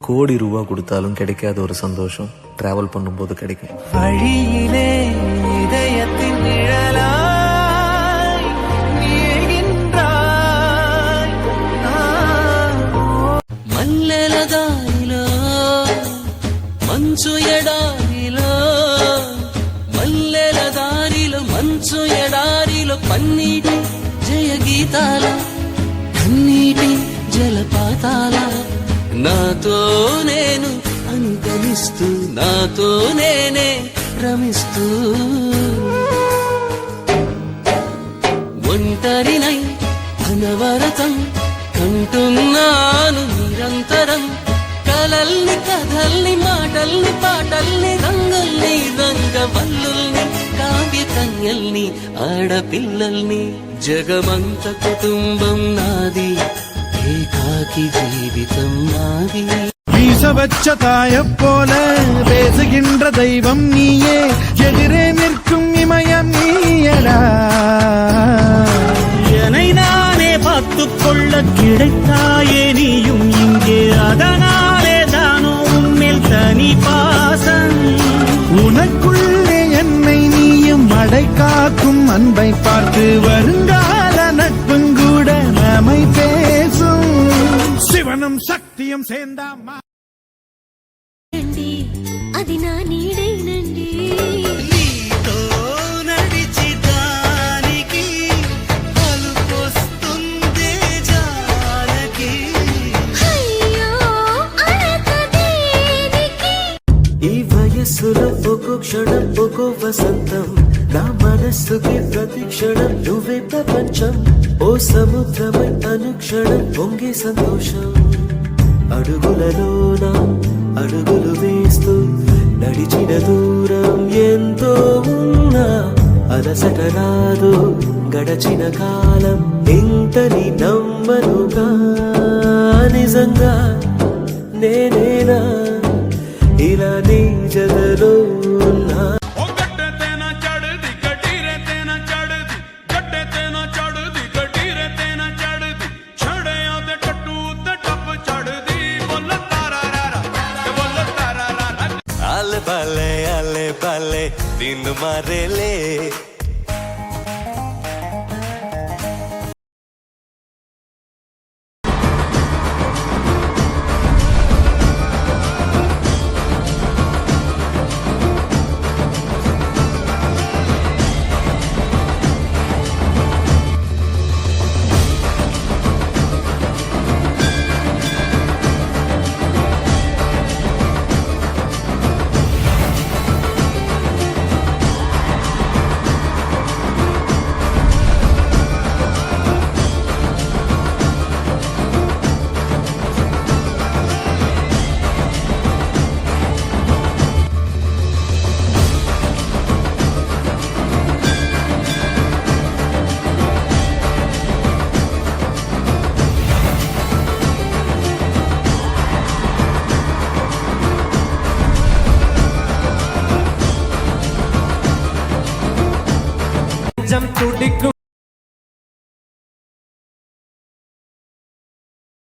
கோடி ரூபா கொடுத்தாலும் கிடைக்காத ஒரு சந்தோஷம் டிராவல் பண்ணும்போது கிடைக்கும். வழியிலே இதயத்தின் நிழலாய் நீகின்றாய். మల్లెల దారిలో మంచు ఎడారిలో మల్లెల దారిలో మంచు ఎడారిలో పన్నీటి జయ గీతాల కన్నీటి జలపాతాల నాతో నేను అనుగమిస్తూ నాతో నేనే రమిస్తూ ఒంటరినై అనవరతం కంటున్నాను నిరంతరం కలల్ని కథల్ని మాటల్ని పాటల్ని రంగుల్ని రంగవల్లుల్ని కావ్య కన్యల్ని ఆడపిల్లల్ని జగమంత కుటుంబం నాది ஏகாக்கி ஜீவிதம் நாதி. வீசவச்ச தாயப்போல பேசுகின்ற தெய்வம் நீயே, எதிரே நிற்கும் இமயம் நீயடா. என்னை நானே பார்த்துக் கொள்ள கிடைத்தாயே நீயும் இங்கே, அதனாலே தானோ உன்மேல் தனி பாசம். உனக்குள்ளே என்னை நீயும் அடை காக்கும் அன்பை பார்த்து வருங்கால நட்பும் கூட நம்மை பேசும். சிவனும் சக்தியும் சேர்ந்தாமா అది నా నీడైనండి. నీతో నడిచి దానికి అలుపొస్తుందే జానకి. అయ్యో అడగదేనికి. ఈ వయస్సులో ఒక్కో క్షణం ఒక్కో వసంతం, నా మనస్సుకి ప్రతి క్షణం నువ్వే ప్రపంచం. ఓ సముద్రమై అనుక్షణం పొంగే సంతోషం. అడుగులలోన అడుగులు వేస్తూ నడిచిన దూరం ఎంతో ఉన్నా అలసట రాదు గడచిన కాలం ఇంతని నమ్మనుగా. నిజంగా నేనేనా ఇలా నీ జగలో ఉన్నా. आले बाले दिन मारे ले